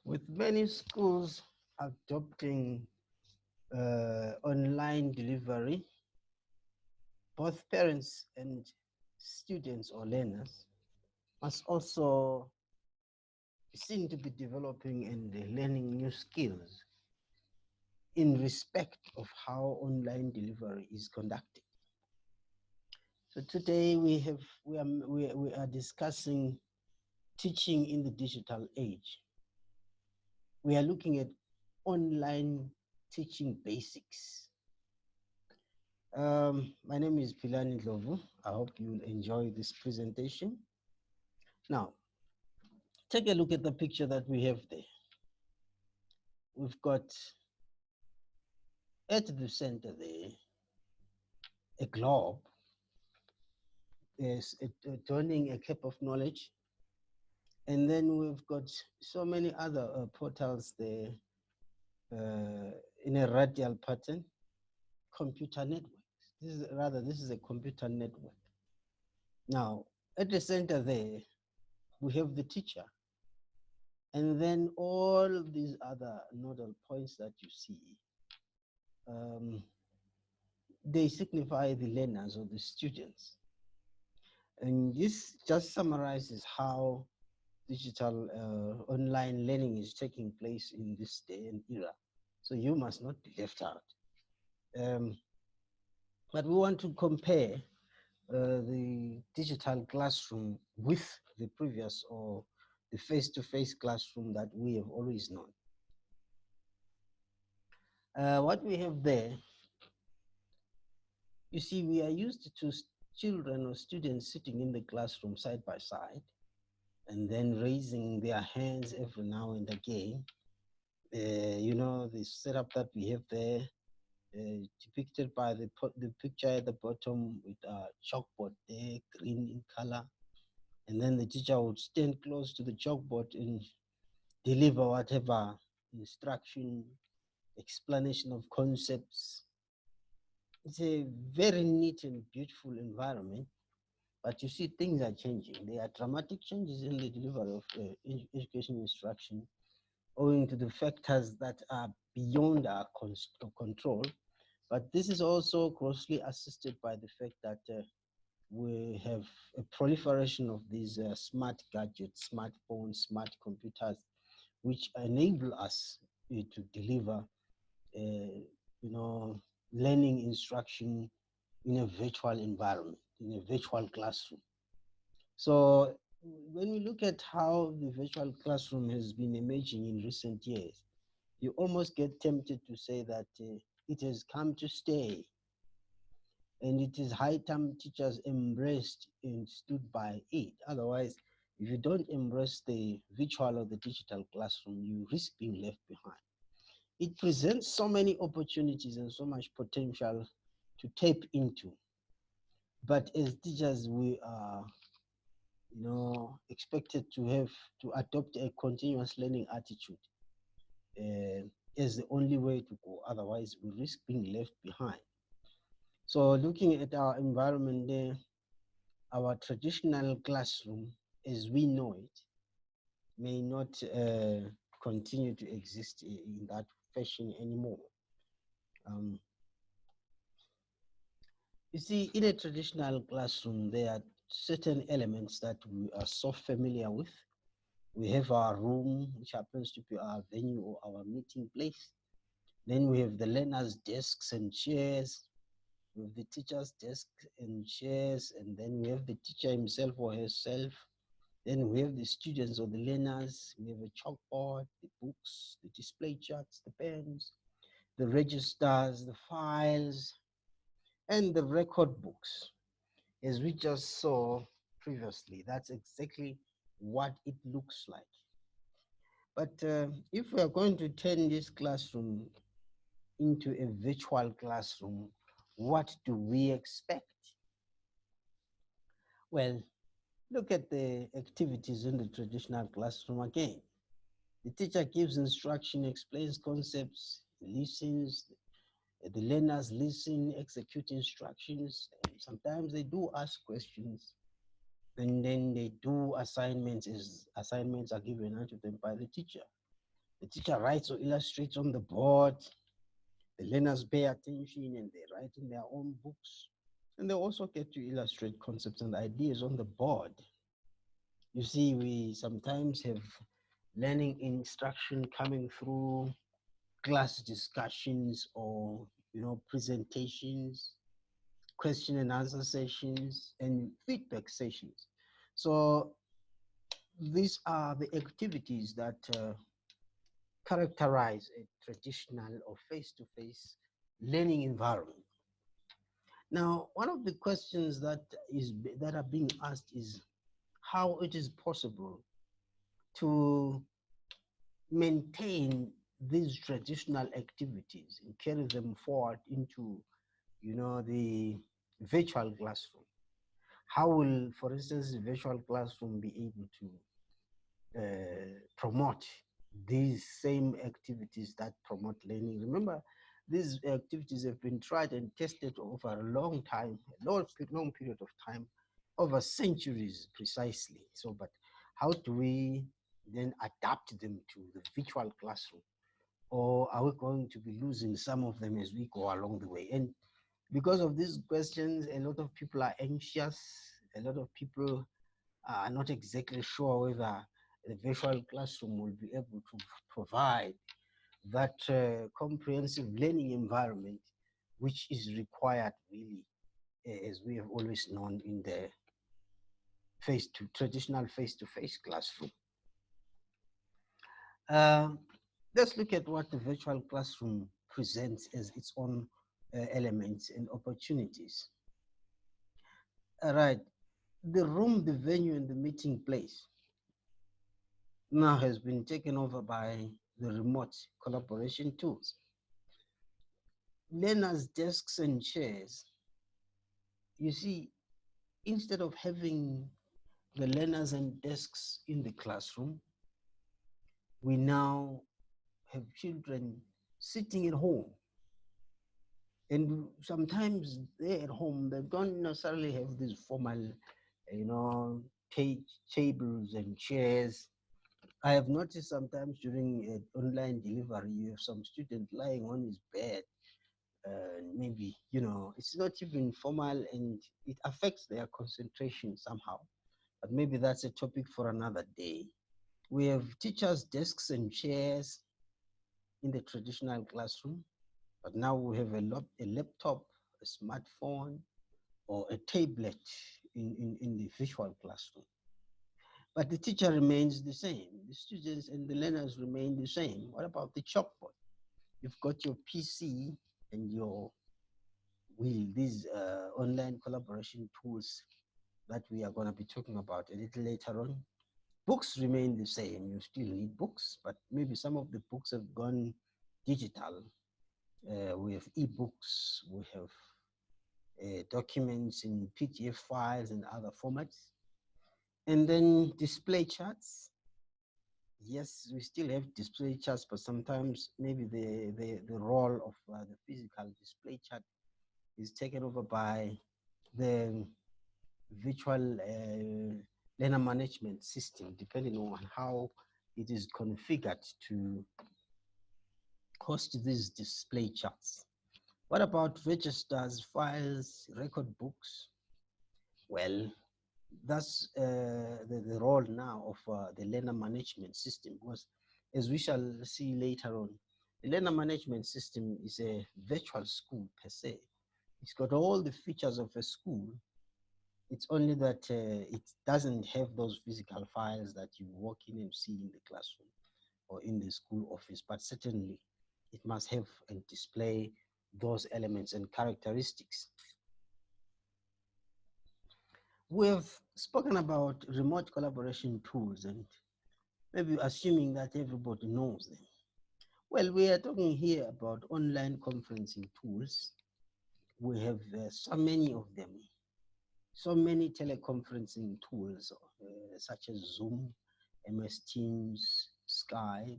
With many schools adopting online delivery, both parents and students or learners must also seem to be developing and learning new skills in respect of how online delivery is conducted. So today we are discussing teaching in the digital age. We are looking at online teaching basics. My name is Philani Ndlovu. I hope you'll enjoy this presentation. Now, take a look at the picture that we have there. We've got at the center there a globe, is adorning a cup of knowledge, and then we've got so many other portals there in a radial pattern. Computer networks. This is a computer network. Now, at the center there, we have the teacher, and then all of these other nodal points that you see, um, they signify the learners or the students. And this just summarizes how digital online learning is taking place in this day and era. So you must not be left out. But we want to compare the digital classroom with the previous or the face-to-face classroom that we have always known. What we have there, you see, we are used to children or students sitting in the classroom side by side and then raising their hands every now and again. You know, the setup that we have there, depicted by the picture at the bottom with a chalkboard there, green in color. And then the teacher would stand close to the chalkboard and deliver whatever instruction, explanation of concepts. It's a very neat and beautiful environment, but you see things are changing. There are dramatic changes in the delivery of education instruction owing to the factors that are beyond our control. But this is also grossly assisted by the fact that we have a proliferation of these smart gadgets, smartphones, smart computers, which enable us to deliver, learning instruction in a virtual environment, in a virtual classroom. So when we look at how the virtual classroom has been emerging in recent years, you almost get tempted to say that it has come to stay, and it is high time teachers embraced and stood by it. Otherwise, if you don't embrace the virtual or the digital classroom, you risk being left behind. It presents so many opportunities and so much potential to tap into. But as teachers, we are, expected to have to adopt a continuous learning attitude as the only way to go. Otherwise, we risk being left behind. So looking at our environment there, our traditional classroom as we know it may not continue to exist in that fashion anymore. Um, you see, in a traditional classroom, there are certain elements that we are so familiar with. We have our room, which happens to be our venue or our meeting place. Then we have the learners' desks and chairs. We have the teacher's desk and chairs, and then we have the teacher himself or herself. Then we have the students or the learners. We have a chalkboard, the books, the display charts, the pens, the registers, the files, and the record books. As we just saw previously, that's exactly what it looks like. But if we are going to turn this classroom into a virtual classroom, what do we expect? Well, look at the activities in the traditional classroom again. The teacher gives instruction, explains concepts, listens, the learners listen, execute instructions. Sometimes they do ask questions, and then they do assignments as assignments are given out to them by the teacher. The teacher writes or illustrates on the board. The learners pay attention and they write in their own books. And they also get to illustrate concepts and ideas on the board. You see, we sometimes have learning instruction coming through class discussions or presentations, question and answer sessions, and feedback sessions. So these are the activities that characterize a traditional or face-to-face learning environment. Now, one of the questions that are being asked is how it is possible to maintain these traditional activities and carry them forward into, the virtual classroom. How will, for instance, the virtual classroom be able to promote these same activities that promote learning? Remember, these activities have been tried and tested over a long time, a long period of time, over centuries precisely. So, but how do we then adapt them to the virtual classroom? Or are we going to be losing some of them as we go along the way? And because of these questions, a lot of people are anxious. A lot of people are not exactly sure whether the virtual classroom will be able to provide that comprehensive learning environment which is required really, as we have always known in the traditional face-to-face classroom. Um, let's look at what the virtual classroom presents as its own elements and opportunities. All right, the room, the venue, and the meeting place now has been taken over by the remote collaboration tools. Learners' desks and chairs, you see, instead of having the learners and desks in the classroom, we now have children sitting at home. And sometimes they're at home, they don't necessarily have these formal, you know, tables and chairs. I have noticed sometimes during online delivery, you have some student lying on his bed. Maybe, it's not even formal and it affects their concentration somehow. But maybe that's a topic for another day. We have teachers' desks and chairs in the traditional classroom, but now we have a laptop, a smartphone, or a tablet in the virtual classroom. But the teacher remains the same. The students and the learners remain the same. What about the chalkboard? You've got your PC and your these online collaboration tools that we are going to be talking about a little later on. Books remain the same. You still need books, but maybe some of the books have gone digital. We have ebooks, we have documents in PDF files and other formats. And then display charts. Yes, we still have display charts, but sometimes maybe the role of the physical display chart is taken over by the virtual learner management system, depending on how it is configured to host these display charts. What about registers, files, record books? Well, that's the role now of the learner management system, because as we shall see later on, the learner management system is a virtual school per se. It's got all the features of a school. It's only that it doesn't have those physical files that you walk in and see in the classroom or in the school office, but certainly it must have and display those elements and characteristics. We've spoken about remote collaboration tools and maybe assuming that everybody knows them. Well, we are talking here about online conferencing tools. We have so many of them, so many teleconferencing tools such as Zoom, MS Teams, Skype.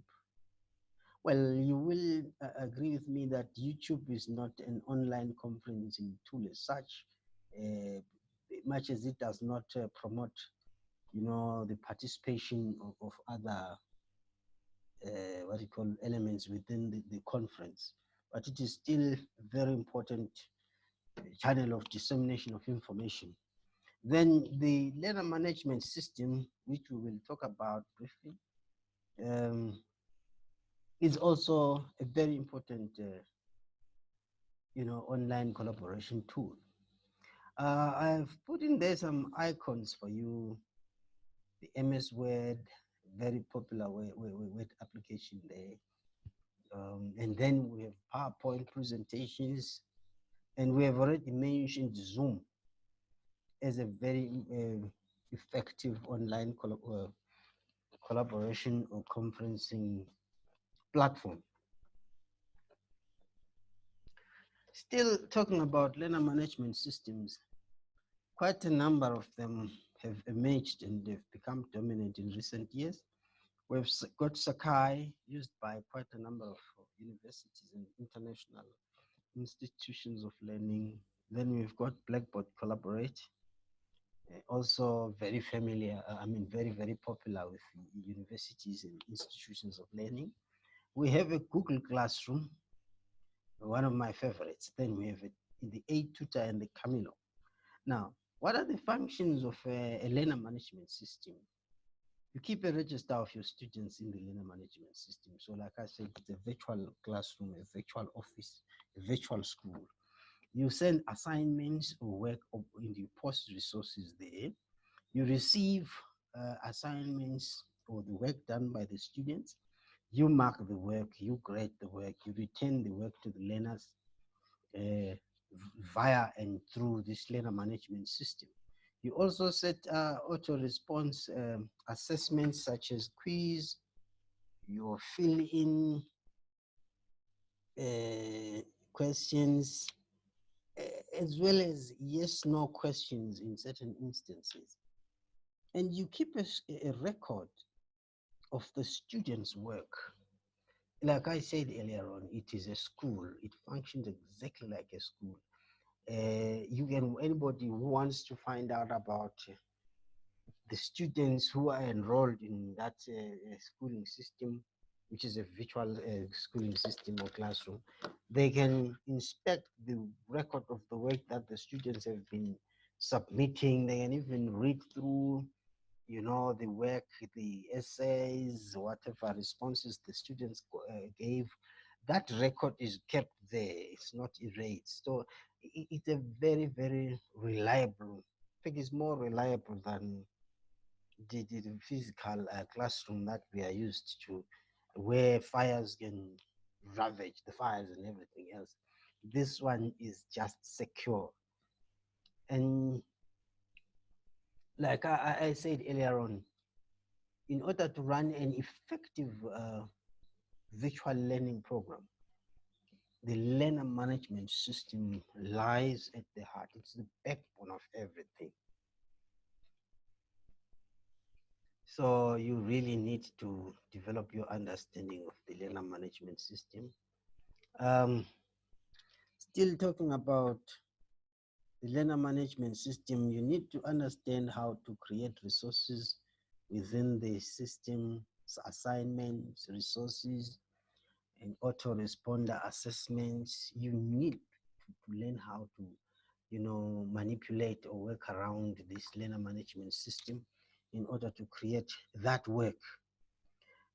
Well, you will agree with me that YouTube is not an online conferencing tool as such, uh, much as it does not promote, the participation of other what you call elements within the conference, but it is still a very important channel of dissemination of information. Then the learner management system, which we will talk about briefly, um, is also a very important, online collaboration tool. I've put in there some icons for you. The MS Word, very popular word application there. And then we have PowerPoint presentations, and we have already mentioned Zoom as a very effective online collaboration or conferencing platform. Still talking about learner management systems, quite a number of them have emerged and they've become dominant in recent years. We've got Sakai, used by quite a number of universities and international institutions of learning. Then we've got Blackboard Collaborate, also very familiar, very, very popular with universities and institutions of learning. We have a Google Classroom, one of my favorites. Then we have it in the A-Tutor and the Camilo. Now, what are the functions of a learner management system? You keep a register of your students in the learner management system. So like I said, it's a virtual classroom, a virtual office, a virtual school. You send assignments or work, and you post resources there. You receive assignments or the work done by the students. You mark the work, you grade the work, you return the work to the learners via and through this learner management system. You also set auto-response assessments such as quiz, your fill-in questions, as well as yes-no questions in certain instances. And you keep a record of the students' work. Like I said earlier on, it is a school. It functions exactly like a school. Anybody who wants to find out about the students who are enrolled in that schooling system, which is a virtual schooling system or classroom, they can inspect the record of the work that the students have been submitting. They can even read through, the work, the essays, whatever responses the students gave. That record is kept there. It's not erased. So it's a very, very reliable. I think it's more reliable than the physical classroom that we are used to, where fires can ravage the fires and everything else. This one is just secure. And like I said earlier on, in order to run an effective virtual learning program, the learner management system lies at the heart. It's the backbone of everything. So you really need to develop your understanding of the learner management system. Still talking about the learner management system, you need to understand how to create resources within the system, assignments, resources, and autoresponder assessments. You need to learn how to, manipulate or work around this learner management system in order to create that work.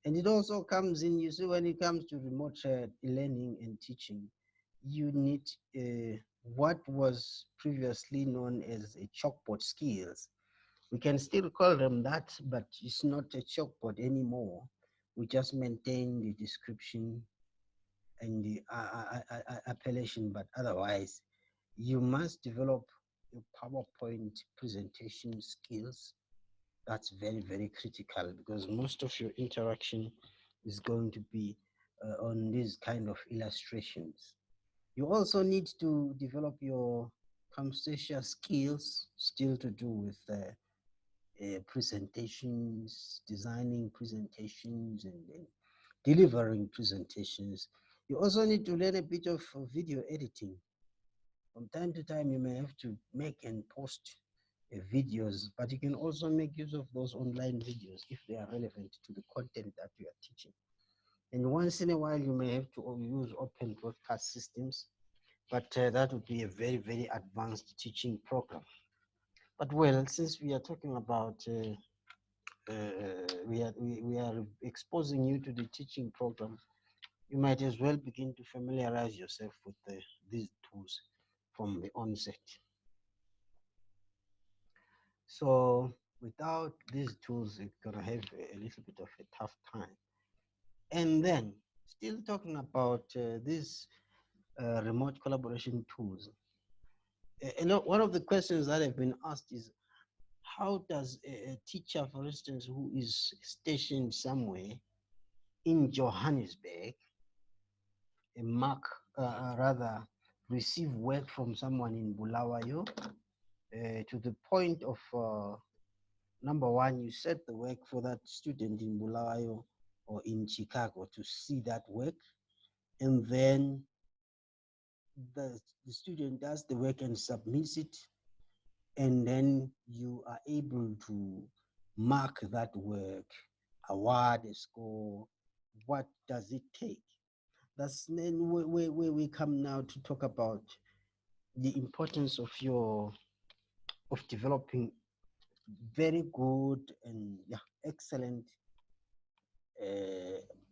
And it also comes in, you see, when it comes to remote learning and teaching, you need what was previously known as a chalkboard skills. We can still call them that, but it's not a chalkboard anymore. We just maintain the description and the appellation, but otherwise, you must develop your PowerPoint presentation skills. That's very, very critical because most of your interaction is going to be on these kind of illustrations. You also need to develop your conversational skills, still to do with presentations, designing presentations, and delivering presentations. You also need to learn a bit of video editing. From time to time, you may have to make and post videos, but you can also make use of those online videos if they are relevant to the content that you are teaching. And once in a while, you may have to use open broadcast systems, but that would be a very, very advanced teaching program. But well, since we are talking about, we are exposing you to the teaching program, you might as well begin to familiarize yourself with these tools from the onset. So without these tools, you're gonna have a little bit of a tough time. And then, still talking about these remote collaboration tools, one of the questions that have been asked is, how does a teacher, for instance, who is stationed somewhere in Johannesburg, a mark, rather, receive work from someone in Bulawayo, to the point of number one, you set the work for that student in Bulawayo or in Chicago to see that work, and then the student does the work and submits it, and then you are able to mark that work, award a score. What does it take? That's then where we come now to talk about the importance of developing very good and, yeah, excellent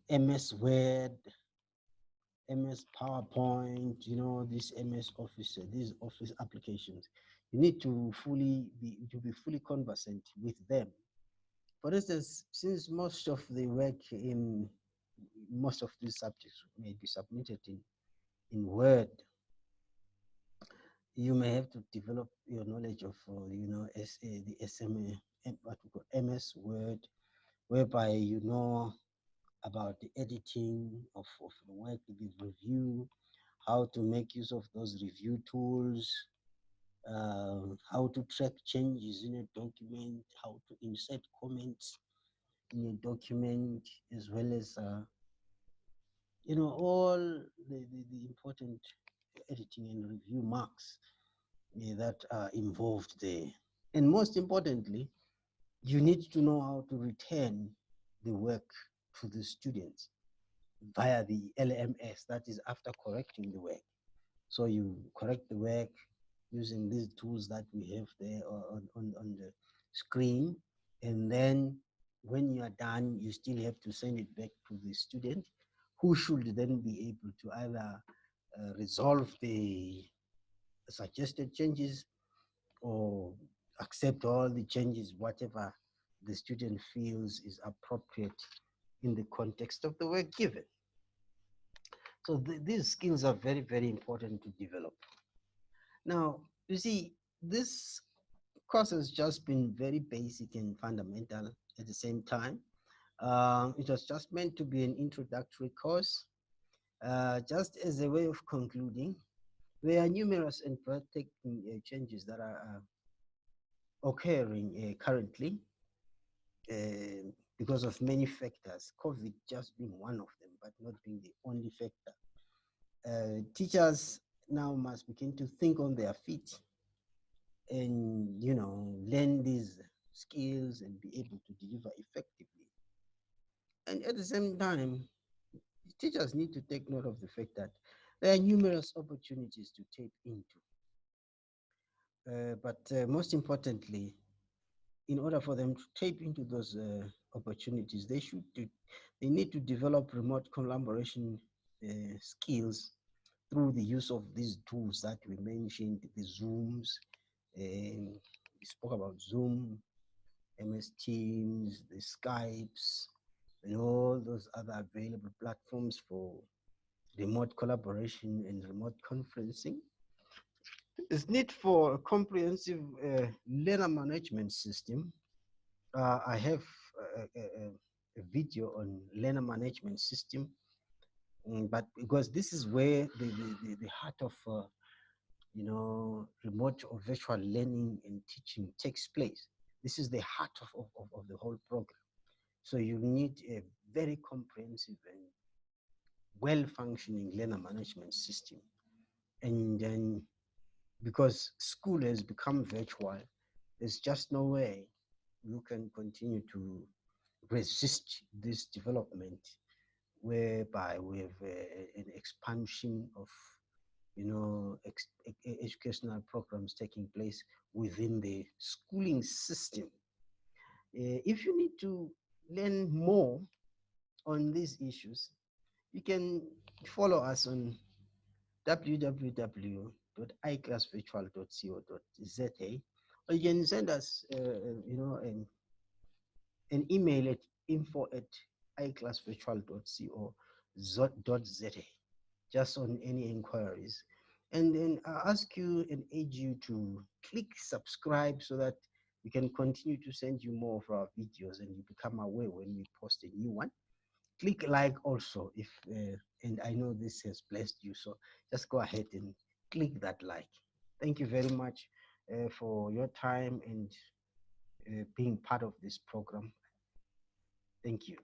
MS Word, MS PowerPoint, this MS Office, these Office applications. You need to be fully conversant with them. For instance, since most of the work in most of these subjects may be submitted in Word, you may have to develop your knowledge of, the SMA, what we call MS Word, whereby you know about the editing of the work, the review, how to make use of those review tools, how to track changes in a document, how to insert comments in a document, as well as, all the important editing and review marks that are involved there. And most importantly, you need to know how to return the work to the students via the LMS, that is after correcting the work. So you correct the work using these tools that we have there on the screen. And then when you are done, you still have to send it back to the student, who should then be able to either resolve the suggested changes or accept all the changes, whatever the student feels is appropriate in the context of the work given. So these skills are very, very important to develop. Now, you see, this course has just been very basic and fundamental at the same time. It was just meant to be an introductory course. Just as a way of concluding, there are numerous and breathtaking changes that are occurring currently because of many factors, COVID just being one of them, but not being the only factor. Teachers now must begin to think on their feet and, learn these skills and be able to deliver effectively. And at the same time, teachers need to take note of the fact that there are numerous opportunities to tap into. But most importantly, in order for them to tap into those opportunities, they need to develop remote collaboration skills through the use of these tools that we mentioned, the Zooms. We spoke about Zoom, MS Teams, the Skypes, and all those other available platforms for remote collaboration and remote conferencing. There's need for a comprehensive learner management system. I have a video on learner management system, but because this is where the heart of remote or virtual learning and teaching takes place. This is the heart of the whole program. So you need a very comprehensive and well-functioning learner management system. And then, because school has become virtual, there's just no way you can continue to resist this development whereby we have an expansion of, educational programs taking place within the schooling system. If you need to learn more on these issues, you can follow us on www.iclassvirtual.co.za, or you can send us, an email at info@iclassvirtual.co.za, just on any inquiries. And then I ask you and urge you to click subscribe so that we can continue to send you more of our videos and you become aware when we post a new one. Click like also if, and I know this has blessed you, so just go ahead and click that like. Thank you very much for your time and being part of this program. Thank you.